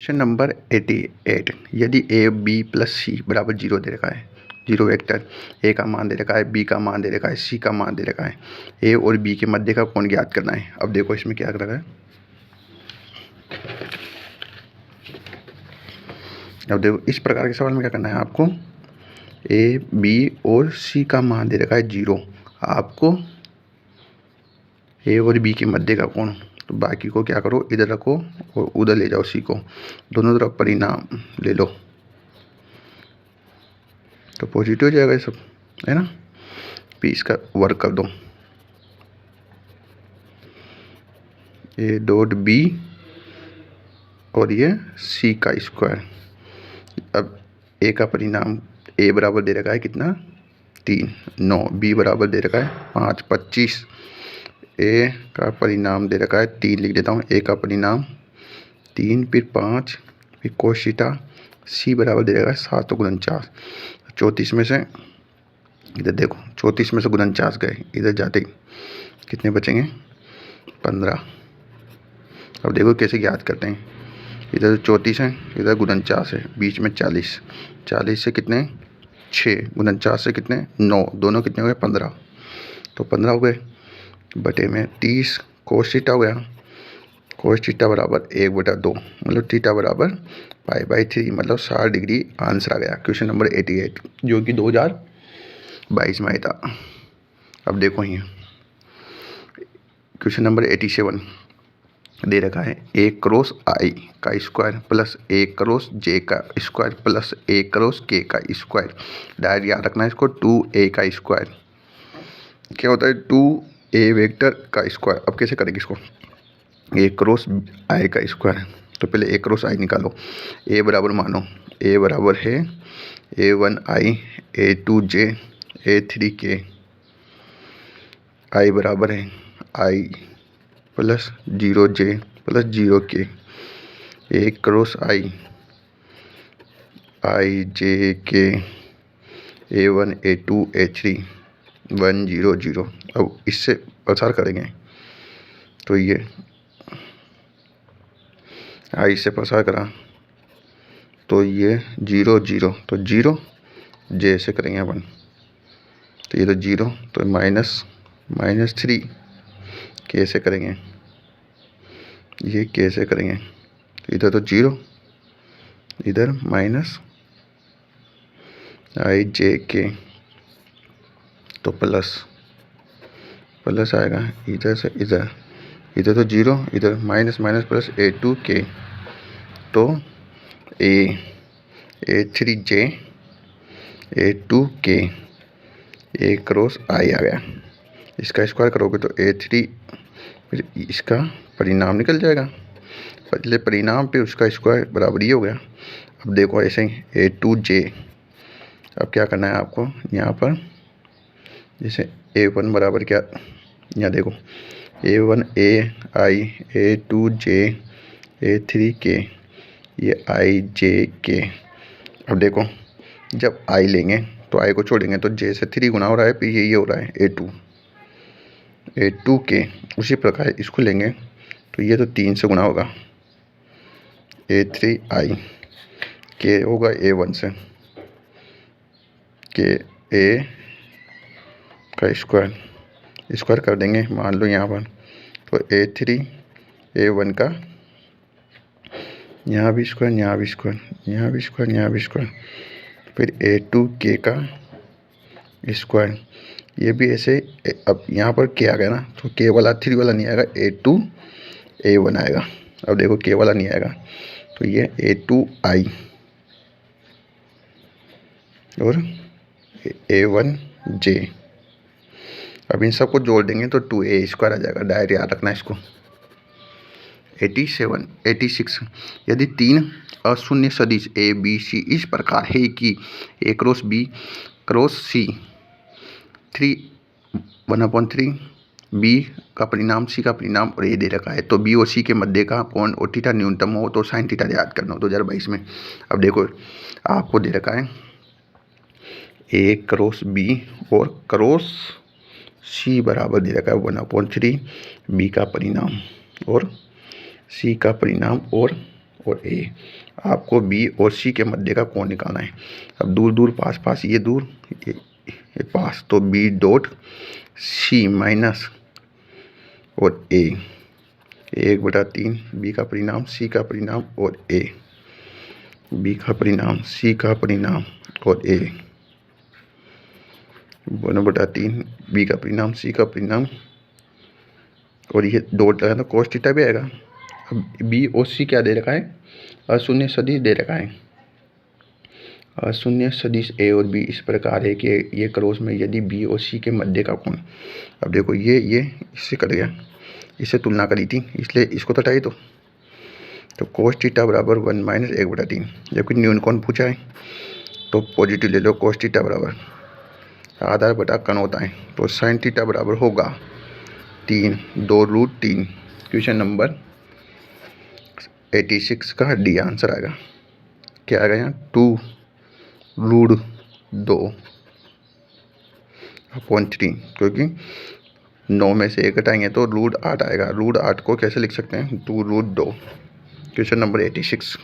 Question number 88, यदि A B plus सी बराबर 0 दे रखा है, 0 वेक्टर ए का मान दे रखा है, बी का मान दे रखा है, सी का मान दे रखा है, ए और बी के मध्य का कोण ज्ञात करना है। अब देखो इसमें क्या कर रखा है, अब देखो इस प्रकार के सवाल में क्या करना है आपको, ए बी और सी का मान दे रखा है 0, आपको ए और बी के मध्य का कोण, तो बाकी को क्या करो, इधर रखो और उधर ले जाओ सी को, दोनों तरफ परिणाम ले लो तो पॉजिटिव हो जाएगा ये सब, है ना। पी इसका वर्क कर दो, ए डॉट बी और ये सी का स्क्वायर। अब ए का परिणाम ए बराबर दे रखा है कितना, 3, 9, बी बराबर दे रखा है 5, 25, ए का परिणाम दे रखा है 3, लिख देता हूँ, ए का परिणाम 3 फिर 5 फिर कोस थीटा, सी बराबर दे रखा है 7 गुणन 4, 34 में से इधर देखो 34 में से गुणन 4 गए, इधर जाते कितने बचेंगे, 15। अब देखो कैसे याद करते हैं, इधर 34 है, इधर गुणन 4 है, बीच में 40, 40 से कितने 6, गुणन 4 से कितने 9, दोनों कितने हो गए 15, तो 15 हो गए, बटे में 30 कोस थीटा हो गया, कोस थीटा बराबर 1/2, मतलब थीटा बराबर π/3, मतलब 60 डिग्री आंसर आ गया क्वेश्चन नंबर 88, जो कि 2022 में आया था। अब देखो ये क्वेश्चन नंबर 87 दे रखा है, ए क्रॉस आई का स्क्वायर प्लस ए क्रॉस जे का स्क्वायर प्लस ए क्रॉस के का स्क्वायर, डायरेक्ट याद रखना है इसको, 2a का स्क्वायर क्या होता है, 2a वेक्टर का स्क्वायर। अब कैसे करेंगे इसको, ए क्रॉस आई का स्क्वायर, तो पहले ए क्रॉस आई निकालो, ए बराबर मानो, ए बराबर है a1i a2j a3k, आई बराबर है आई प्लस 0j प्लस 0k, ए क्रॉस आई आई जे के a1 a2 a3 1 0 0। अब इससे प्रसार करेंगे तो ये आई से प्रसार करा तो ये 0 0, तो 0 जे से करेंगे अपन, तो ये तो 0, तो -3 के से करेंगे, ये के से करेंगे, तो इधर तो 0, इधर माइनस आई जे के, तो प्लस आएगा इधर से इधर, इधर तो 0, इधर माइनस प्लस a2k, तो a3j a2k ए क्रॉस आई आ गया, इसका स्क्वायर करोगे तो a3, फिर इसका परिणाम निकल जाएगा, पहले परिणाम पे उसका स्क्वायर बराबर ही हो गया। अब देखो ऐसे ही a2j, अब क्या करना है आपको, यहाँ पर जैसे a1 बराबर क्या, यहाँ देखो a1 a i a2j a3k, ये आई जे के। अब देखो जब आई लेंगे तो आई को छोड़ेंगे तो जे से 3 गुना हो रहा है, फिर ये हो रहा है a2 के, उसी प्रकार इसको लेंगे तो ये तो 3 से गुना होगा, a3i के होगा a1 से, के a का स्क्वायर कर देंगे, मान लो यहाँ पर, तो a3 a1 का यहाँ भी स्क्वायर, यहाँ भी स्क्वायर, यहाँ भी स्क्वायर, यहाँ भी स्क्वायर, फिर a2k का स्क्वायर, ये भी ऐसे। अब यहाँ पर k आ गया ना, तो k वाला 3 वाला नहीं आएगा, a2 a1 आएगा। अब देखो k वाला नहीं आएगा, तो ये a2i और a1j, अब इन सबको जोड़ देंगे तो 2a स्क्वायर आ जाएगा, डायरेक्ट याद रखना इसको। 86 यदि 3 अशून्य सदिश ए बी सी इस प्रकार है कि ए क्रॉस बी क्रॉस सी 1/3, बी का परिणाम सी का परिणाम और ए दे रखा है, तो बी और सी के मध्य का कोण और थीटा न्यूनतम हो तो साइन थीटा याद करना हो 2022 में। अब देखो आपको दे रखा है ए क्रॉस बी और क्रॉस सी बराबर दे रखा है 1/3, बी का परिणाम और सी का परिणाम और और ए। आपको बी और सी के मध्य का कोण निकालना है। अब दूर दूर पास पास, ये दूर ये पास, तो बी डॉट सी माइनस और ए, 1/3 बी का परिणाम, सी का परिणाम और ए, बी का परिणाम, सी का परिणाम और ए, 1/3 बी का परिणाम, सी का परिणाम, और ये डॉट लगाना तो cos थीटा भी आएगा। अब बी और सी क्या दे रखा है, अशून्य सदिश दे रखा है। अशून्य सदिश ए और बी इस प्रकार है कि ये क्रॉस में यदि बी और सी के मध्य का कोण, अब देखो ये इससे कट गया, इससे तुलना करी थी इसलिए इसको तो हटाई, तो cos थीटा बराबर 1 माइनस 1/3, जबकि न्यून कोण पूछा है तो पॉजिटिव ले लो। cos थीटा बराबर आधार बटा कण होता है, तो sin थीटा बराबर होगा 3 2√3। क्वेश्चन नंबर 86 का डी आंसर आएगा। क्या आएगा यहाँ, 2√2/3, क्योंकि 9 में से 1 हटाएंगे तो √8 आएगा। √8 को कैसे लिख सकते हैं, 2√2। Question number 86।